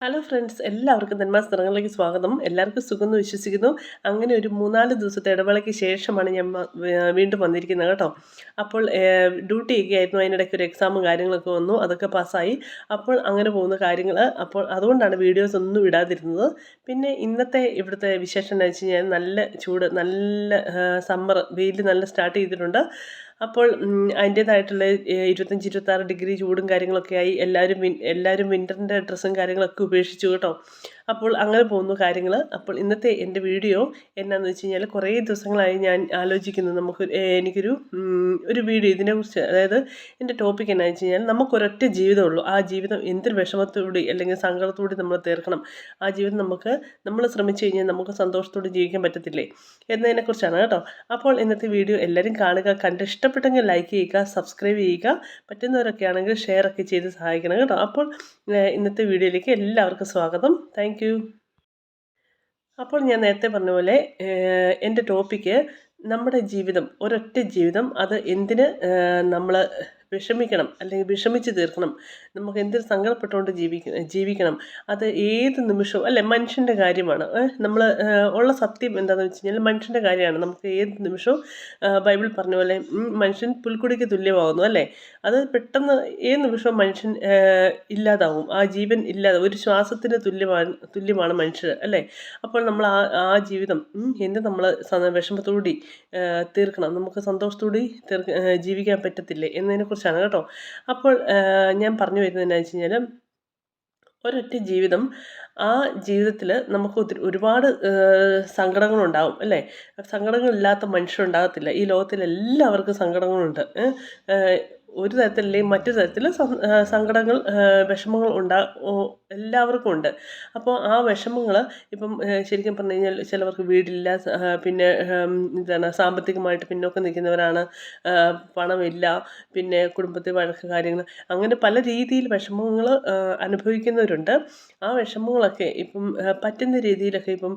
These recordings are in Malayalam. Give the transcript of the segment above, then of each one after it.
ഹലോ ഫ്രണ്ട്സ്, എല്ലാവർക്കും നെന്മാസ് നിറങ്ങളിലേക്ക് സ്വാഗതം. എല്ലാവർക്കും സുഖമെന്ന് വിശ്വസിക്കുന്നു. അങ്ങനെ ഒരു 3-4 ദിവസത്തെ ഇടവേളയ്ക്ക് ശേഷമാണ് ഞാൻ വീണ്ടും വന്നിരിക്കുന്നത് കേട്ടോ. അപ്പോൾ ഡ്യൂട്ടിയൊക്കെ ആയിരുന്നു. അതിനിടയ്ക്ക് ഒരു എക്സാമും കാര്യങ്ങളൊക്കെ വന്നു. അതൊക്കെ പാസ്സായി. അപ്പോൾ അങ്ങനെ പോകുന്ന കാര്യങ്ങൾ. അപ്പോൾ അതുകൊണ്ടാണ് വീഡിയോസ് ഒന്നും ഇടാതിരുന്നത്. പിന്നെ ഇന്നത്തെ ഇവിടുത്തെ വിശേഷം എന്ന് വെച്ച് കഴിഞ്ഞാൽ നല്ല ചൂട്, നല്ല സമ്മർ, വെയിൽ നല്ല സ്റ്റാർട്ട് ചെയ്തിട്ടുണ്ട്. അപ്പോൾ അതിൻ്റേതായിട്ടുള്ള 25-26 ഡിഗ്രി ചൂടും കാര്യങ്ങളൊക്കെ ആയി. എല്ലാവരും വിൻ്ററിൻ്റെ ഡ്രസ്സും കാര്യങ്ങളൊക്കെ ഉപേക്ഷിച്ചു കേട്ടോ. അപ്പോൾ അങ്ങനെ പോകുന്നു കാര്യങ്ങൾ. അപ്പോൾ ഇന്നത്തെ എൻ്റെ വീഡിയോ എന്നാന്ന് വെച്ച് കഴിഞ്ഞാൽ, കുറേ ദിവസങ്ങളായി ഞാൻ ആലോചിക്കുന്നു എനിക്കൊരു ഒരു വീഡിയോ ഇതിനെക്കുറിച്ച്. അതായത് എൻ്റെ ടോപ്പിക് എന്നാന്ന് വെച്ച് കഴിഞ്ഞാൽ, നമുക്കൊരൊറ്റ ജീവിതമുള്ളൂ. ആ ജീവിതം എന്തൊരു വിഷമത്തോടെ അല്ലെങ്കിൽ സങ്കടത്തോടെ നമ്മൾ തീർക്കണം. ആ ജീവിതം നമ്മൾ ശ്രമിച്ചു കഴിഞ്ഞാൽ നമുക്ക് സന്തോഷത്തോടെ ജീവിക്കാൻ പറ്റത്തില്ലേ എന്നതിനെക്കുറിച്ചാണ് കേട്ടോ. അപ്പോൾ ഇന്നത്തെ വീഡിയോ എല്ലാവരും കാണുക. കണ്ട് ഇഷ്ടപ്പെട്ടെങ്കിൽ ലൈക്ക് ചെയ്യുക, സബ്സ്ക്രൈബ് ചെയ്യുക. പറ്റുന്നവരൊക്കെ ആണെങ്കിൽ ഷെയർ ഒക്കെ ചെയ്ത് സഹായിക്കണം കേട്ടോ. അപ്പോൾ ഇന്നത്തെ വീഡിയോയിലേക്ക് എല്ലാവർക്കും സ്വാഗതം. Thank you. അപ്പോൾ ഞാൻ നേരത്തെ പറഞ്ഞ പോലെ എൻ്റെ ടോപ്പിക്ക്, നമ്മുടെ ജീവിതം, ഒരൊറ്റ ജീവിതം, അത് എന്തിന് നമ്മൾ വിഷമിക്കണം അല്ലെങ്കിൽ വിഷമിച്ച് തീർക്കണം, നമുക്ക് എന്തിന് സങ്കടപ്പെട്ടുകൊണ്ട് ജീവിക്കണം, അത് ഏത് നിമിഷവും അല്ലേ, മനുഷ്യൻ്റെ കാര്യമാണ്. നമ്മൾ ഉള്ള സത്യം എന്താണെന്ന് വെച്ച് കഴിഞ്ഞാൽ മനുഷ്യൻ്റെ കാര്യമാണ്. നമുക്ക് ഏത് നിമിഷവും ബൈബിൾ പറഞ്ഞ പോലെ മനുഷ്യൻ പുൽക്കുടിക്ക് തുല്യമാകുന്നു അല്ലേ. അത് പെട്ടെന്ന് ഏത് നിമിഷവും മനുഷ്യൻ ഇല്ലാതാവും. ആ ജീവൻ ഒരു ശ്വാസത്തിന് തുല്യമാണ് മനുഷ്യർ അല്ലേ. അപ്പോൾ നമ്മൾ ആ ജീവിതം നമ്മൾ വിഷമത്തോടി തീർക്കണം, നമുക്ക് സന്തോഷത്തോടെ ജീവിക്കാൻ പറ്റത്തില്ലേ എന്നതിനെക്കുറിച്ചാണ് കേട്ടോ. അപ്പോൾ ഞാൻ പറഞ്ഞു വരുന്നത് എന്താണെന്ന് വെച്ച് കഴിഞ്ഞാൽ, ഒരൊറ്റ ജീവിതം, ആ ജീവിതത്തിൽ നമുക്ക് ഒരുപാട് സങ്കടങ്ങളുണ്ടാവും അല്ലേ. സങ്കടങ്ങളില്ലാത്ത മനുഷ്യരുണ്ടാകത്തില്ല. ഈ ലോകത്തിൽ എല്ലാവർക്കും സങ്കടങ്ങളുണ്ട്. ഒരു തരത്തിലല്ലെങ്കിൽ മറ്റു തരത്തിൽ സങ്കടങ്ങൾ, വിഷമങ്ങൾ എല്ലാവർക്കും ഉണ്ട്. അപ്പോൾ ആ വിഷമങ്ങൾ ഇപ്പം ശരിക്കും പറഞ്ഞു കഴിഞ്ഞാൽ, ചിലവർക്ക് വീടില്ല, പിന്നെ സാമ്പത്തികമായിട്ട് പിന്നോക്കം നിൽക്കുന്നവരാണ്, പണമില്ല, പിന്നെ കുടുംബത്തിൽ വഴക്ക് കാര്യങ്ങൾ, അങ്ങനെ പല രീതിയിൽ വിഷമങ്ങൾ അനുഭവിക്കുന്നവരുണ്ട്. ആ വിഷമങ്ങളൊക്കെ ഇപ്പം പറ്റുന്ന രീതിയിലൊക്കെ ഇപ്പം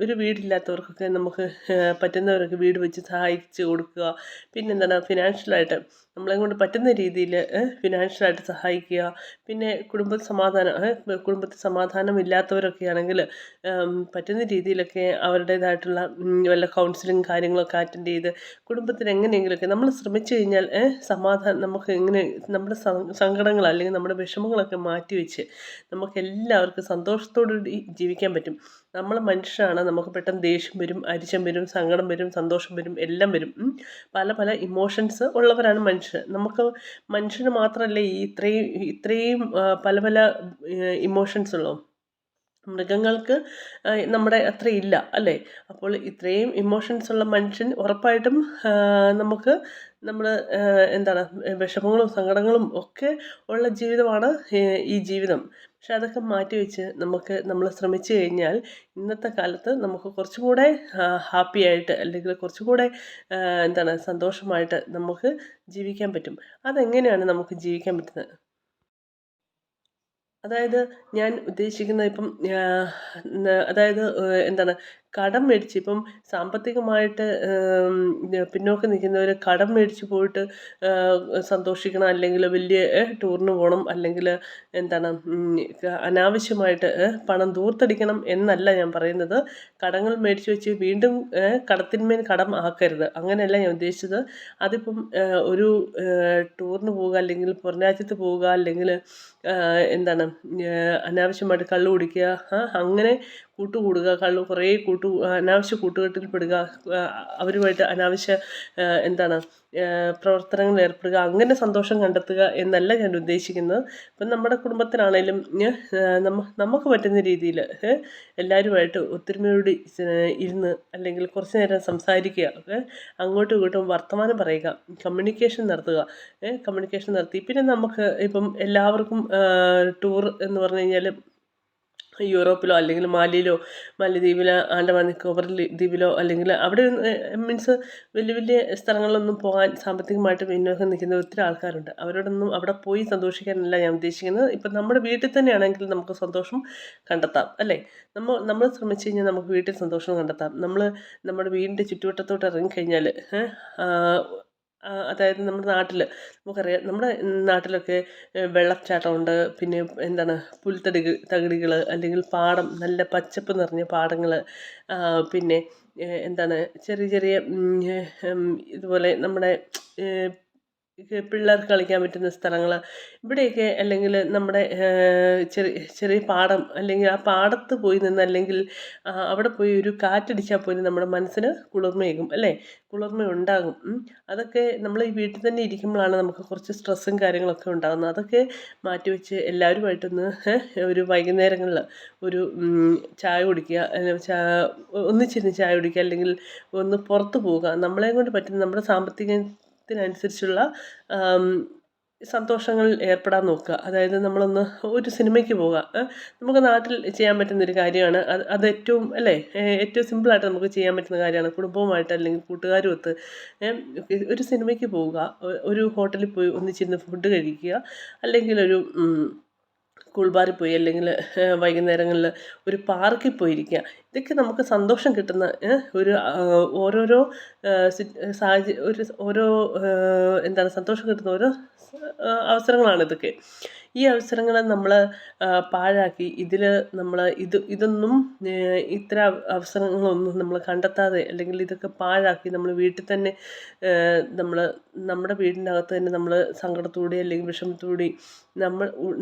ഒരു വീടില്ലാത്തവർക്കൊക്കെ നമുക്ക് പറ്റുന്നവരൊക്കെ വീട് വെച്ച് സഹായിച്ച് കൊടുക്കുക. പിന്നെന്താണ്, ഫിനാൻഷ്യലായിട്ട് നമ്മളെ കൊണ്ട് പറ്റുന്ന രീതിയിൽ ഫിനാൻഷ്യലായിട്ട് സഹായിക്കുക. പിന്നെ കുടുംബത്തിൽ സമാധാനം ഇല്ലാത്തവരൊക്കെ ആണെങ്കിൽ പറ്റുന്ന രീതിയിലൊക്കെ അവരുടേതായിട്ടുള്ള വല്ല കൗൺസിലിങ് കാര്യങ്ങളൊക്കെ അറ്റൻഡ് ചെയ്ത് കുടുംബത്തിന് എങ്ങനെയെങ്കിലുമൊക്കെ നമ്മൾ ശ്രമിച്ചു കഴിഞ്ഞാൽ നമുക്ക് എങ്ങനെ നമ്മുടെ സങ്കടങ്ങൾ അല്ലെങ്കിൽ നമ്മുടെ വിഷമങ്ങളൊക്കെ മാറ്റിവെച്ച് നമുക്ക് എല്ലാവർക്കും സന്തോഷത്തോടുകൂടി ജീവിക്കാൻ പറ്റും. നമ്മൾ മനുഷ്യരാണ്. നമുക്ക് പെട്ടെന്ന് ദേഷ്യം വരും, അരിശം വരും, സങ്കടം വരും, സന്തോഷം വരും, എല്ലാം വരും. പല പല ഇമോഷൻസ് ഉള്ളവരാണ് മനുഷ്യർ. മനുഷ്യന് മാത്രമല്ല ഇത്രയും പല പല ഇമോഷൻസ് ഉള്ളൂ. മൃഗങ്ങൾക്ക് നമ്മുടെ അത്ര ഇല്ല അല്ലേ. അപ്പോൾ ഇത്രയും ഇമോഷൻസ് ഉള്ള മനുഷ്യൻ ഉറപ്പായിട്ടും നമുക്ക് വിഷമങ്ങളും സങ്കടങ്ങളും ഒക്കെ ഉള്ള ജീവിതമാണ് ഈ ജീവിതം. പക്ഷെ അതൊക്കെ മാറ്റിവെച്ച് നമ്മൾ ശ്രമിച്ചു കഴിഞ്ഞാൽ ഇന്നത്തെ കാലത്ത് നമുക്ക് കുറച്ചും കൂടെ ഹാപ്പി ആയിട്ട്, അല്ലെങ്കിൽ കുറച്ചും കൂടെ സന്തോഷമായിട്ട് നമുക്ക് ജീവിക്കാൻ പറ്റും. അതെങ്ങനെയാണ് നമുക്ക് ജീവിക്കാൻ പറ്റുന്നത്? അതായത് ഞാൻ ഉദ്ദേശിക്കുന്നത് ഇപ്പം അതായത് കടം മേടിച്ച്, ഇപ്പം സാമ്പത്തികമായിട്ട് പിന്നോക്കം നിൽക്കുന്നവർ കടം മേടിച്ച് പോയിട്ട് സന്തോഷിക്കണം, അല്ലെങ്കിൽ വലിയ ടൂറിന് പോകണം, അല്ലെങ്കിൽ അനാവശ്യമായിട്ട് പണം ധൂർത്തടിക്കണം എന്നല്ല ഞാൻ പറയുന്നത്. കടങ്ങൾ മേടിച്ച് വെച്ച് വീണ്ടും കടത്തിന്മേൽ കടം ആക്കരുത്, അങ്ങനെയല്ല ഞാൻ ഉദ്ദേശിച്ചത്. അതിപ്പം ഒരു ടൂറിന് പോവുക, അല്ലെങ്കിൽ പുറം രാജ്യത്ത് പോവുക, അല്ലെങ്കിൽ അനാവശ്യമായിട്ട് കള്ള് കുടിക്കുക, അങ്ങനെ കൂട്ടുകൂടുക, കുറേ അനാവശ്യ കൂട്ടുകെട്ടിൽ പെടുക, അവരുമായിട്ട് അനാവശ്യ പ്രവർത്തനങ്ങളിൽ ഏർപ്പെടുക, അങ്ങനെ സന്തോഷം കണ്ടെത്തുക എന്നല്ല ഞാൻ ഉദ്ദേശിക്കുന്നത്. ഇപ്പം നമ്മുടെ കുടുംബത്തിലാണേലും നമുക്ക് പറ്റുന്ന രീതിയിൽ എല്ലാവരുമായിട്ട് ഒത്തൊരുമയോടെ ഇരുന്ന്, അല്ലെങ്കിൽ കുറച്ച് നേരം സംസാരിക്കുക, അങ്ങോട്ടും ഇങ്ങോട്ടും വർത്തമാനം പറയുക, കമ്മ്യൂണിക്കേഷൻ നടത്തി. പിന്നെ നമുക്ക് ഇപ്പം എല്ലാവർക്കും ടൂർ എന്ന് പറഞ്ഞു കഴിഞ്ഞാൽ യൂറോപ്പിലോ അല്ലെങ്കിൽ മാലിദ്വീപിലോ ആൻഡമാൻ നിക്കോബർ ദ്വീപിലോ, അല്ലെങ്കിൽ അവിടെ മീൻസ് വലിയ വലിയ സ്ഥലങ്ങളിലൊന്നും പോകാൻ സാമ്പത്തികമായിട്ട് പിന്നോക്കം നിൽക്കുന്ന ഒത്തിരി ആൾക്കാരുണ്ട്. അവരോടൊന്നും അവിടെ പോയി സന്തോഷിക്കാനല്ല ഞാൻ ഉദ്ദേശിക്കുന്നത്. ഇപ്പം നമ്മുടെ വീട്ടിൽ തന്നെയാണെങ്കിൽ നമുക്ക് സന്തോഷം കണ്ടെത്താം അല്ലേ. നമ്മൾ ശ്രമിച്ചു കഴിഞ്ഞാൽ നമുക്ക് വീട്ടിൽ സന്തോഷം കണ്ടെത്താം. നമ്മുടെ വീടിൻ്റെ ചുറ്റുവട്ടത്തോട്ട് ഇറങ്ങിക്കഴിഞ്ഞാൽ അതായത് നമ്മുടെ നാട്ടിൽ നമുക്കറിയാം, നമ്മുടെ നാട്ടിലൊക്കെ വെള്ളച്ചാട്ടമുണ്ട്. പിന്നെ എന്താണ്, തകിടികൾ, അല്ലെങ്കിൽ പാടം, നല്ല പച്ചപ്പ് നിറഞ്ഞ പാടങ്ങൾ, പിന്നെ എന്താണ്, ചെറിയ ചെറിയ ഇതുപോലെ നമ്മുടെ പിള്ളേർക്ക് കളിക്കാൻ പറ്റുന്ന സ്ഥലങ്ങൾ, ഇവിടെയൊക്കെ അല്ലെങ്കിൽ നമ്മുടെ ചെറിയ ചെറിയ പാടം, അല്ലെങ്കിൽ ആ പാടത്ത് പോയി നിന്ന്, അല്ലെങ്കിൽ അവിടെ പോയി ഒരു കാറ്റടിച്ചാൽ പോലും നമ്മുടെ മനസ്സിന് കുളിർമയേകും അല്ലേ, കുളിർമ ഉണ്ടാകും. അതൊക്കെ നമ്മൾ ഈ വീട്ടിൽ തന്നെ ഇരിക്കുമ്പോഴാണ് നമുക്ക് കുറച്ച് സ്ട്രെസ്സും കാര്യങ്ങളൊക്കെ ഉണ്ടാകുന്നത്. അതൊക്കെ മാറ്റിവെച്ച് എല്ലാവരുമായിട്ടൊന്ന് ഒരു വൈകുന്നേരങ്ങളിൽ ഒരു ചായ കുടിക്കുക, ഒന്നിച്ചിരുന്ന് ചായ കുടിക്കുക, അല്ലെങ്കിൽ ഒന്ന് പുറത്ത് പോവുക. നമ്മളെ കൊണ്ട് പറ്റുന്ന നമ്മുടെ സാമ്പത്തികത്തിനനുസരിച്ചുള്ള സന്തോഷങ്ങളിൽ ഏർപ്പെടാൻ നോക്കുക. അതായത് നമ്മളൊന്ന് ഒരു സിനിമയ്ക്ക് പോവുക. നമുക്ക് നാട്ടിൽ ചെയ്യാൻ പറ്റുന്നൊരു കാര്യമാണ് അത് ഏറ്റവും അല്ലേ, ഏറ്റവും സിമ്പിളായിട്ട് നമുക്ക് ചെയ്യാൻ പറ്റുന്ന കാര്യമാണ്. കുടുംബവുമായിട്ട് അല്ലെങ്കിൽ കൂട്ടുകാരുമൊത്ത് ഒരു സിനിമയ്ക്ക് പോവുക, ഒരു ഹോട്ടലിൽ പോയി ഒന്നിച്ചിരുന്ന് ഫുഡ് കഴിക്കുക, അല്ലെങ്കിൽ ഒരു കൂൾ ബാറിൽ പോയി, അല്ലെങ്കിൽ വൈകുന്നേരങ്ങളിൽ ഒരു പാർക്കിൽ പോയിരിക്കുക. ഇതൊക്കെ നമുക്ക് സന്തോഷം കിട്ടുന്ന ഒരു ഓരോരോ ഓരോ എന്താണ്, സന്തോഷം കിട്ടുന്ന ഓരോ അവസരങ്ങളാണ് ഇതൊക്കെ. ഈ അവസരങ്ങൾ നമ്മൾ പാഴാക്കി ഇതൊന്നും ഇത്ര അവസരങ്ങളൊന്നും നമ്മൾ കണ്ടെത്താതെ, അല്ലെങ്കിൽ ഇതൊക്കെ പാഴാക്കി നമ്മൾ വീട്ടിൽ തന്നെ നമ്മുടെ വീടിൻ്റെ അകത്ത് തന്നെ നമ്മൾ സങ്കടത്തോടെ അല്ലെങ്കിൽ വിഷമത്തോടെ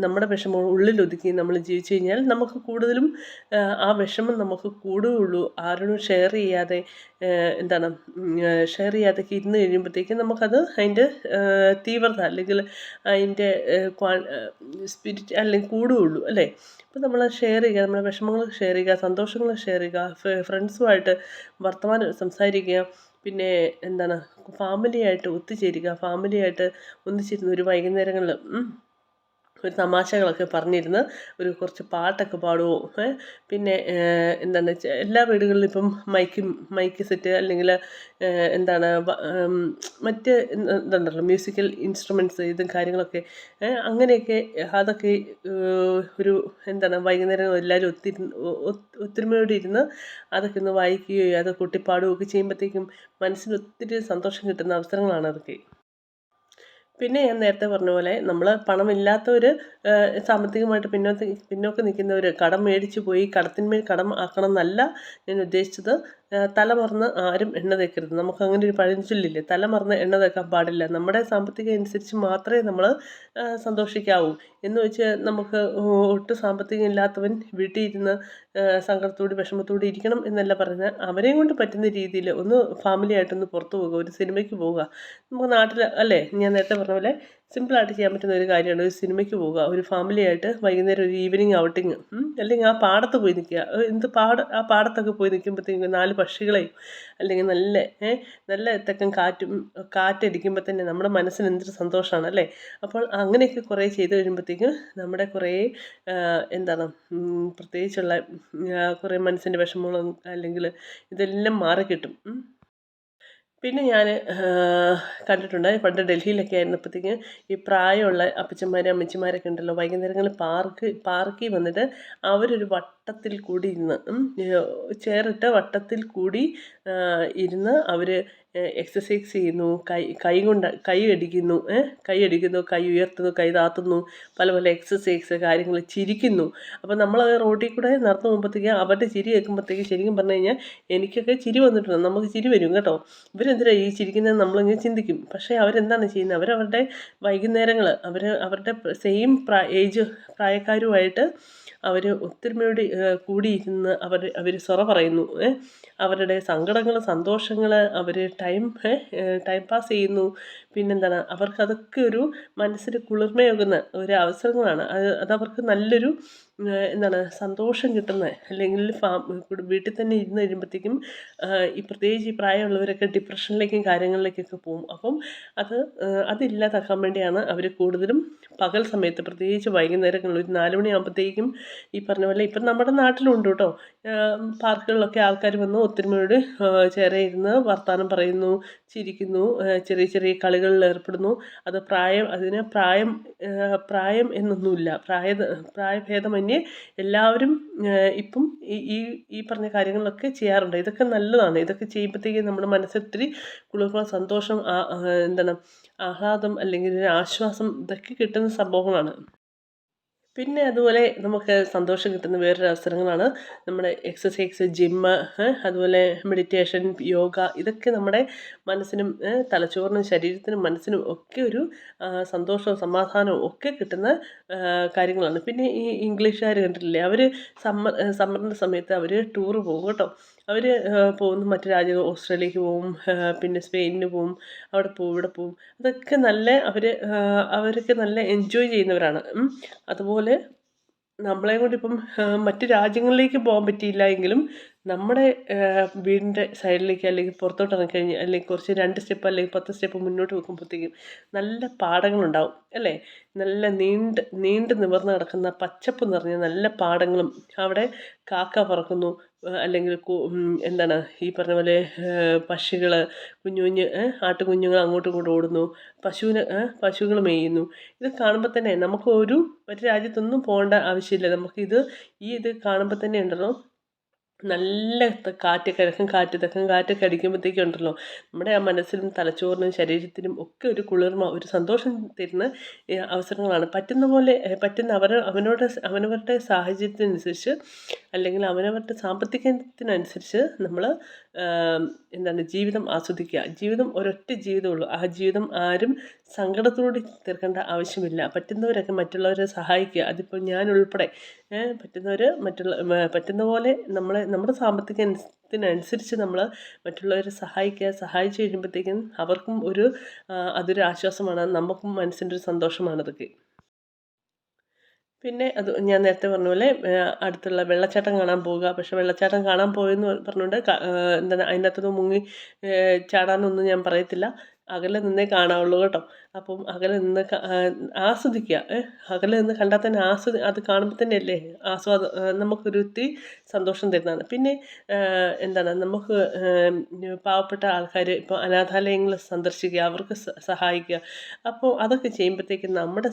നമ്മുടെ വിഷമം ഉള്ളിലൊതുക്കി നമ്മൾ ജീവിച്ചു കഴിഞ്ഞാൽ നമുക്ക് കൂടുതലും ആ വിഷമം നമുക്ക് കൂടുകയുള്ളൂ. ആരോടും ഷെയർ ചെയ്യാതെ ഇരുന്ന് കഴിയുമ്പോഴത്തേക്കും നമുക്കത് അതിൻ്റെ തീവ്രത, അല്ലെങ്കിൽ അതിൻ്റെ സ്പിരിറ്റ് അല്ലെങ്കിൽ കൂടുകയുള്ളൂ അല്ലേ. അപ്പോൾ നമ്മൾ ഷെയർ ചെയ്യുക, നമ്മുടെ വിഷമങ്ങൾ ഷെയർ ചെയ്യുക, സന്തോഷങ്ങൾ ഷെയർ ചെയ്യുക, ഫ്രണ്ട്സുമായിട്ട് വർത്തമാനം സംസാരിക്കുക, പിന്നെ ഫാമിലിയായിട്ട് ഒത്തുചേരുക, ഫാമിലിയായിട്ട് ഒന്നിച്ചിരുന്ന് ഒരു വൈകുന്നേരങ്ങളിൽ ഒരു തമാശകളൊക്കെ പറഞ്ഞിരുന്ന് കുറച്ച് പാട്ടൊക്കെ പാടുമോ. പിന്നെ എല്ലാ വീടുകളിലും ഇപ്പം മൈക്ക് സെറ്റ്, അല്ലെങ്കിൽ മറ്റ് ഇതുണ്ടല്ലോ മ്യൂസിക്കൽ ഇൻസ്ട്രുമെൻറ്റ്സ്, ഇതും കാര്യങ്ങളൊക്കെ അങ്ങനെയൊക്കെ അതൊക്കെ ഒരു വൈകുന്നേരം എല്ലാവരും ഒത്തൊരുമയോടെ ഇരുന്ന് അതൊക്കെ ഒന്ന് വായിക്കുകയോ അത് കൊട്ടിപ്പാടുകയോ ഒക്കെ ചെയ്യുമ്പോഴത്തേക്കും മനസ്സിന് ഒത്തിരി സന്തോഷം കിട്ടുന്ന അവസരങ്ങളാണ് അതൊക്കെ. പിന്നെ ഞാൻ നേരത്തെ പറഞ്ഞ പോലെ നമ്മൾ പണമില്ലാത്തവർ, സാമ്പത്തികമായിട്ട് പിന്നോക്കം നിൽക്കുന്നവർ കടം മേടിച്ച് പോയി കടത്തിന്മേൽ കടം ആക്കണം എന്നല്ല ഞാൻ ഉദ്ദേശിച്ചത്. തലമറന്ന് ആരും എണ്ണ തേക്കരുത്. നമുക്ക് അങ്ങനെ ഒരു പഴഞ്ചൊല്ലില്ലേ, തലമറന്ന് എണ്ണ തേക്കാൻ പാടില്ല. നമ്മുടെ സാമ്പത്തികം അനുസരിച്ച് മാത്രമേ നമ്മൾ സന്തോഷിക്കാവൂ. എന്ന് വെച്ച് നമുക്ക് ഒട്ടും സാമ്പത്തികം ഇല്ലാത്തവൻ വീട്ടിൽ ഇരുന്ന് സങ്കടത്തോടെ വിഷമത്തോടെ ഇരിക്കണം എന്നല്ല പറയുന്നത്. അവരെയും കൊണ്ട് പറ്റുന്ന രീതിയിൽ ഒന്ന് ഫാമിലിയായിട്ടൊന്ന് പുറത്ത് പോകുക, ഒരു സിനിമയ്ക്ക് പോവുക. നമുക്ക് നാട്ടിൽ അല്ലേ, ഞാൻ നേരത്തെ പറഞ്ഞ പോലെ സിമ്പിളായിട്ട് ചെയ്യാൻ പറ്റുന്ന ഒരു കാര്യമാണ് ഒരു സിനിമയ്ക്ക് പോവുക, ഒരു ഫാമിലിയായിട്ട് വൈകുന്നേരം ഒരു ഈവനിങ് ഔട്ടിങ്, അല്ലെങ്കിൽ ആ പാടത്ത് പോയി നിൽക്കുക. ആ പാടത്തൊക്കെ പോയി നിൽക്കുമ്പോഴത്തേക്കും 4 പക്ഷികളെയും, അല്ലെങ്കിൽ നല്ല തെക്കൻ കാറ്റടിക്കുമ്പോൾ തന്നെ നമ്മുടെ മനസ്സിന് എന്തൊരു സന്തോഷമാണ് അല്ലേ. അപ്പോൾ അങ്ങനെയൊക്കെ കുറേ ചെയ്ത് കഴിയുമ്പോഴത്തേക്കും നമ്മുടെ കുറേ പ്രത്യേകിച്ചുള്ള കുറേ മനസ്സിൻ്റെ വിഷമങ്ങളും അല്ലെങ്കിൽ ഇതെല്ലാം മാറിക്കിട്ടും. പിന്നെ ഞാൻ കണ്ടിട്ടുണ്ട്, പണ്ട് ഡൽഹിയിലൊക്കെ ആയിരുന്നപ്പോഴത്തേക്ക് ഈ പ്രായമുള്ള അപ്പച്ചന്മാരും അമ്മച്ചിമാരൊക്കെ ഉണ്ടല്ലോ, വൈകുന്നേരങ്ങളിൽ പാർക്കിൽ വന്നിട്ട് അവരൊരു വട്ടത്തിൽ കൂടി ഇരുന്ന് ചേറിട്ട് വട്ടത്തിൽ കൂടി ഇരുന്ന് അവർ എക്സസൈസ് ചെയ്യുന്നു, കൈ അടിക്കുന്നു, കൈ ഉയർത്തുന്നു, കൈ താത്തുന്നു, പല പല എക്സസൈസ് കാര്യങ്ങൾ, ചിരിക്കുന്നു. അപ്പോൾ നമ്മൾ റോഡിൽ കൂടെ നടന്നു പോകുമ്പോഴത്തേക്ക് അവരുടെ ചിരി കേൾക്കുമ്പോഴത്തേക്ക് ശരിക്കും പറഞ്ഞു കഴിഞ്ഞാൽ എനിക്കൊക്കെ ചിരി വന്നിട്ടുണ്ട്. നമുക്ക് ചിരി വരും കേട്ടോ. ഇവരെന്തിനാ ഈ ചിരിക്കുന്നത് നമ്മളിങ്ങനെ ചിന്തിക്കും. പക്ഷേ അവരെന്താണ് ചെയ്യുന്നത്, അവരവരുടെ വൈകുന്നേരങ്ങൾ അവരുടെ സെയിം പ്രായക്കാരുമായിട്ട് അവർ ഒത്തൊരുമയോടെ കൂടിയിരുന്ന് അവർ സൊറ പറയുന്നു. അവരുടെ സങ്കടങ്ങൾ, സന്തോഷങ്ങൾ അവർ ടൈം പാസ് ചെയ്യുന്നു. അവർക്കതൊക്കെ ഒരു മനസ്സിന് കുളിർമയാകുന്ന ഒരു അവസരങ്ങളാണ്. അതവർക്ക് നല്ലൊരു സന്തോഷം കിട്ടുന്ന, അല്ലെങ്കിൽ വീട്ടിൽ തന്നെ ഇരുന്ന് കഴിയുമ്പോഴത്തേക്കും പ്രത്യേകിച്ച് ഈ പ്രായമുള്ളവരൊക്കെ ഡിപ്രഷനിലേക്കും കാര്യങ്ങളിലേക്കൊക്കെ പോകും. അപ്പം അതില്ലാതാക്കാൻ വേണ്ടിയാണ് അവർ കൂടുതലും പകൽ സമയത്ത്, പ്രത്യേകിച്ച് വൈകുന്നേരങ്ങളിൽ ഒരു 4 മണിയാകുമ്പോഴത്തേക്കും ഈ പറഞ്ഞ പോലെ ഇപ്പം നമ്മുടെ നാട്ടിലുണ്ട് കേട്ടോ, പാർക്കുകളിലൊക്കെ ആൾക്കാർ വന്ന് ഒത്തൊരുമയോട് ചേർന്ന് ഇരുന്ന് വർത്തമാനം പറയുന്നു, ചിരിക്കുന്നു, ചെറിയ ചെറിയ കളികൾ കളികളിൽ ഏർപ്പെടുന്നു. അത് അതിന് പ്രായം എന്നൊന്നുമില്ല. പ്രായഭേദമന്യേ എല്ലാവരും ഇപ്പം ഈ ഈ പറഞ്ഞ കാര്യങ്ങളൊക്കെ ചെയ്യാറുണ്ട്. ഇതൊക്കെ നല്ലതാണ്. ഇതൊക്കെ ചെയ്യുമ്പോഴത്തേക്കും നമ്മുടെ മനസ്സൊത്തിരി കുളിർമ, സന്തോഷം, ആഹ്ലാദം അല്ലെങ്കിൽ ഒരു ആശ്വാസം ഇതൊക്കെ കിട്ടുന്ന സംഭവങ്ങളാണ്. പിന്നെ അതുപോലെ നമുക്ക് സന്തോഷം കിട്ടുന്ന വേറൊരു അവസരങ്ങളാണ് നമ്മുടെ എക്സസൈസ്, ജിമ്മ്, അതുപോലെ മെഡിറ്റേഷൻ, യോഗ. ഇതൊക്കെ നമ്മുടെ മനസ്സിനും തലച്ചോറിനും ശരീരത്തിനും മനസ്സിനും ഒക്കെ ഒരു സന്തോഷവും സമാധാനവും ഒക്കെ കിട്ടുന്ന കാര്യങ്ങളാണ്. പിന്നെ ഈ ഇംഗ്ലീഷുകാർ കണ്ടിട്ടില്ലേ, അവർ സമ്മറിൻ്റെ സമയത്ത് അവർ ടൂറ് പോകും കേട്ടോ. അവർ പോകുന്ന മറ്റു രാജ്യങ്ങൾ, ഓസ്ട്രേലിയക്ക് പോവും, പിന്നെ സ്പെയിനിന് പോവും, അവിടെ പോവും, ഇവിടെ പോവും. അതൊക്കെ അവരൊക്കെ നല്ല എൻജോയ് ചെയ്യുന്നവരാണ്. അതുപോലെ നമ്മളെ കൊണ്ടിപ്പം മറ്റ് രാജ്യങ്ങളിലേക്ക് പോകാൻ പറ്റിയില്ല എങ്കിലും നമ്മുടെ വീടിൻ്റെ സൈഡിലേക്ക് അല്ലെങ്കിൽ പുറത്തോട്ട് ഇറങ്ങിക്കഴിഞ്ഞ് അല്ലെങ്കിൽ കുറച്ച് 2 സ്റ്റെപ്പ് അല്ലെങ്കിൽ 10 സ്റ്റെപ്പ് മുന്നോട്ട് വെക്കുമ്പോഴത്തേക്കും നല്ല പാടങ്ങളുണ്ടാവും അല്ലേ. നല്ല നീണ്ട് നിവർന്ന് കിടക്കുന്ന പച്ചപ്പ് നിറഞ്ഞ നല്ല പാടങ്ങളും, അവിടെ കാക്ക പറക്കുന്നു, അല്ലെങ്കിൽ ഈ പറഞ്ഞ പോലെ പക്ഷികൾ, കുഞ്ഞു ആട്ടുകുഞ്ഞുങ്ങൾ അങ്ങോട്ടും ഇങ്ങോട്ടും ഓടുന്നു, പശുക്കൾ മേയുന്നു. ഇത് കാണുമ്പോൾ തന്നെ നമുക്ക് ഒരു രാജ്യത്തൊന്നും പോകേണ്ട ആവശ്യമില്ല. നമുക്കിത് ഇത് കാണുമ്പോൾ തന്നെ ഉണ്ടല്ലോ നല്ല കാറ്റ്, കിഴക്കൻ കാറ്റ്, തെക്കൻ കാറ്റൊക്കെ അടിക്കുമ്പോഴത്തേക്കും ഉണ്ടല്ലോ നമ്മുടെ ആ മനസ്സിനും തലച്ചോറിനും ശരീരത്തിനും ഒക്കെ ഒരു കുളിർമ, ഒരു സന്തോഷം തരുന്ന അവസരങ്ങളാണ്. അവനവരുടെ സാഹചര്യത്തിനനുസരിച്ച് അല്ലെങ്കിൽ അവനവരുടെ സാമ്പത്തികത്തിനനുസരിച്ച് നമ്മൾ ജീവിതം ആസ്വദിക്കുക. ജീവിതം ഒരൊറ്റ ജീവിതമുള്ളൂ. ആ ജീവിതം ആരും സങ്കടത്തോടെ തീർക്കേണ്ട ആവശ്യമില്ല. പറ്റുന്നവരൊക്കെ മറ്റുള്ളവരെ സഹായിക്കുക. അതിപ്പോൾ ഞാൻ ഉൾപ്പെടെ പറ്റുന്നവർ പറ്റുന്ന പോലെ നമ്മുടെ സാമ്പത്തികത്തിനനുസരിച്ച് നമ്മൾ മറ്റുള്ളവരെ സഹായിച്ച് കഴിയുമ്പോഴത്തേക്കും അവർക്കും അതൊരു ആശ്വാസമാണ്, നമുക്കും മനസ്സിൻ്റെ ഒരു സന്തോഷമാണ് അതൊക്കെ. പിന്നെ ഞാൻ നേരത്തെ പറഞ്ഞ പോലെ അടുത്തുള്ള വെള്ളച്ചാട്ടം കാണാൻ പോവുക. പക്ഷേ വെള്ളച്ചാട്ടം കാണാൻ പോയെന്ന് പറഞ്ഞുകൊണ്ട് അതിനകത്തൊന്നും മുങ്ങി ചാടാനൊന്നും ഞാൻ പറയത്തില്ല. അകലെ നിന്നേ കാണാവുള്ളൂ കേട്ടോ. അപ്പം അകലെ നിന്ന് ആസ്വദിക്കുക. അകലെ നിന്ന് കണ്ടാൽ തന്നെ അത് കാണുമ്പോൾ തന്നെയല്ലേ നമുക്കൊരു ഒത്തിരി സന്തോഷം തരുന്നതാണ്. പിന്നെ നമുക്ക് പാവപ്പെട്ട ആൾക്കാർ ഇപ്പോൾ അനാഥാലയങ്ങൾ സന്ദർശിക്കുക, അവർക്ക് സഹായിക്കുക. അപ്പോൾ അതൊക്കെ ചെയ്യുമ്പോഴത്തേക്കും നമുക്ക്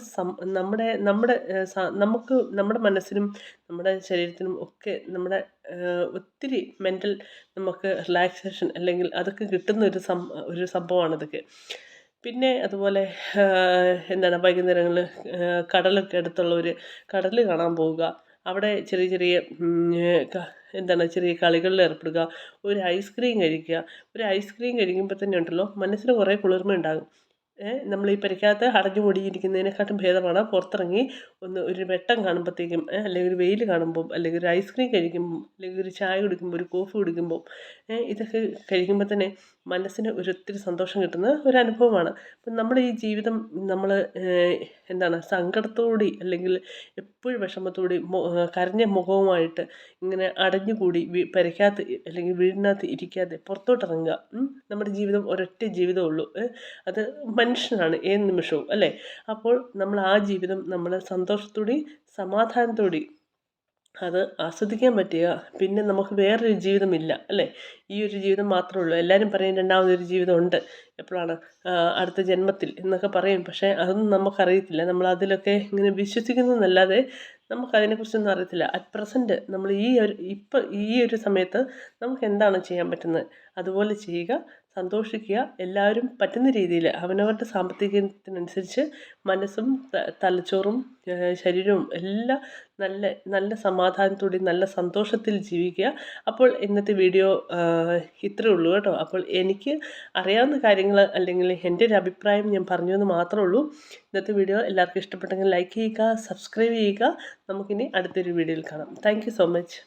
നമ്മുടെ മനസ്സിനും നമ്മുടെ ശരീരത്തിനും ഒക്കെ ഒത്തിരി മെൻ്റൽ നമുക്ക് റിലാക്സേഷൻ അല്ലെങ്കിൽ അതൊക്കെ കിട്ടുന്ന ഒരു സംഭവമാണ് ഇതൊക്കെ. പിന്നെ അതുപോലെ വൈകുന്നേരങ്ങളിൽ കടലൊക്കെ അടുത്തുള്ളവർ കടൽ കാണാൻ പോവുക. അവിടെ ചെറിയ ചെറിയ കളികളിൽ ഏർപ്പെടുക. ഒരു ഐസ്ക്രീം കഴിക്കുക. ഒരു ഐസ്ക്രീം കഴിക്കുമ്പോൾ തന്നെ ഉണ്ടല്ലോ മനസ്സിന് കുറേ കുളിർമ ഉണ്ടാകും. നമ്മൾ ഈ പെരയ്ക്കകത്ത് അടഞ്ഞു കൂടിയിരിക്കുന്നതിനെക്കാട്ടും ഭേദമാണ് പുറത്തിറങ്ങി ഒരു വെട്ടം കാണുമ്പോഴത്തേക്കും, അല്ലെങ്കിൽ ഒരു വെയിൽ കാണുമ്പം, അല്ലെങ്കിൽ ഒരു ഐസ്ക്രീം കഴിക്കുമ്പം, അല്ലെങ്കിൽ ഒരു ചായ കുടിക്കുമ്പോൾ, ഒരു കോഫി കുടിക്കുമ്പോൾ, ഇതൊക്കെ കഴിക്കുമ്പോൾ തന്നെ മനസ്സിന് ഒത്തിരി സന്തോഷം കിട്ടുന്ന ഒരു അനുഭവമാണ്. അപ്പം നമ്മുടെ ഈ ജീവിതം നമ്മൾ സങ്കടത്തോടെ അല്ലെങ്കിൽ എപ്പോഴും വിഷമത്തോടെ കരഞ്ഞ മുഖവുമായിട്ട് ഇങ്ങനെ അടഞ്ഞുകൂടി പെരയ്ക്കകത്ത് അല്ലെങ്കിൽ വീടിനകത്ത് ഇരിക്കാതെ പുറത്തോട്ടിറങ്ങുക. നമ്മുടെ ജീവിതം ഒരൊറ്റ ജീവിതമുള്ളൂ. അത് മനുഷ്യനാണ് ഏത് നിമിഷവും അല്ലേ. അപ്പോൾ നമ്മൾ ആ ജീവിതം നമ്മൾ സന്തോഷത്തോടെ സമാധാനത്തോടെ അത് ആസ്വദിക്കാൻ പറ്റുക. പിന്നെ നമുക്ക് വേറൊരു ജീവിതമില്ല അല്ലേ. ഈ ഒരു ജീവിതം മാത്രമേ ഉള്ളൂ. എല്ലാവരും പറയും രണ്ടാമതൊരു ജീവിതമുണ്ട്, എപ്പോഴാണ് അടുത്ത ജന്മത്തിൽ എന്നൊക്കെ പറയും. പക്ഷേ അതൊന്നും നമുക്കറിയത്തില്ല. നമ്മൾ അതിലൊക്കെ ഇങ്ങനെ വിശ്വസിക്കുന്നതെന്നല്ലാതെ നമുക്കതിനെക്കുറിച്ചൊന്നും അറിയത്തില്ല. അറ്റ് പ്രസൻറ്റ് നമ്മൾ ഈ ഒരു സമയത്ത് നമുക്ക് എന്താണ് ചെയ്യാൻ പറ്റുന്നത് അതുപോലെ ചെയ്യുക, സന്തോഷിക്കുക. എല്ലാവരും പറ്റുന്ന രീതിയിൽ അവനവരുടെ സാമ്പത്തികത്തിനനുസരിച്ച് മനസ്സും തലച്ചോറും ശരീരവും എല്ലാം നല്ല സമാധാനത്തോടെ നല്ല സന്തോഷത്തിൽ ജീവിക്കുക. അപ്പോൾ ഇന്നത്തെ വീഡിയോ ഇത്രയേ ഉള്ളൂ കേട്ടോ. അപ്പോൾ എനിക്ക് അറിയാവുന്ന കാര്യങ്ങൾ അല്ലെങ്കിൽ എൻ്റെ ഒരു അഭിപ്രായം ഞാൻ പറഞ്ഞു എന്ന് മാത്രമേ ഉള്ളൂ. ഇന്നത്തെ വീഡിയോ എല്ലാവർക്കും ഇഷ്ടപ്പെട്ടെങ്കിൽ ലൈക്ക് ചെയ്യുക, സബ്സ്ക്രൈബ് ചെയ്യുക. നമുക്കിനി അടുത്തൊരു വീഡിയോയിൽ കാണാം. Thank you so much.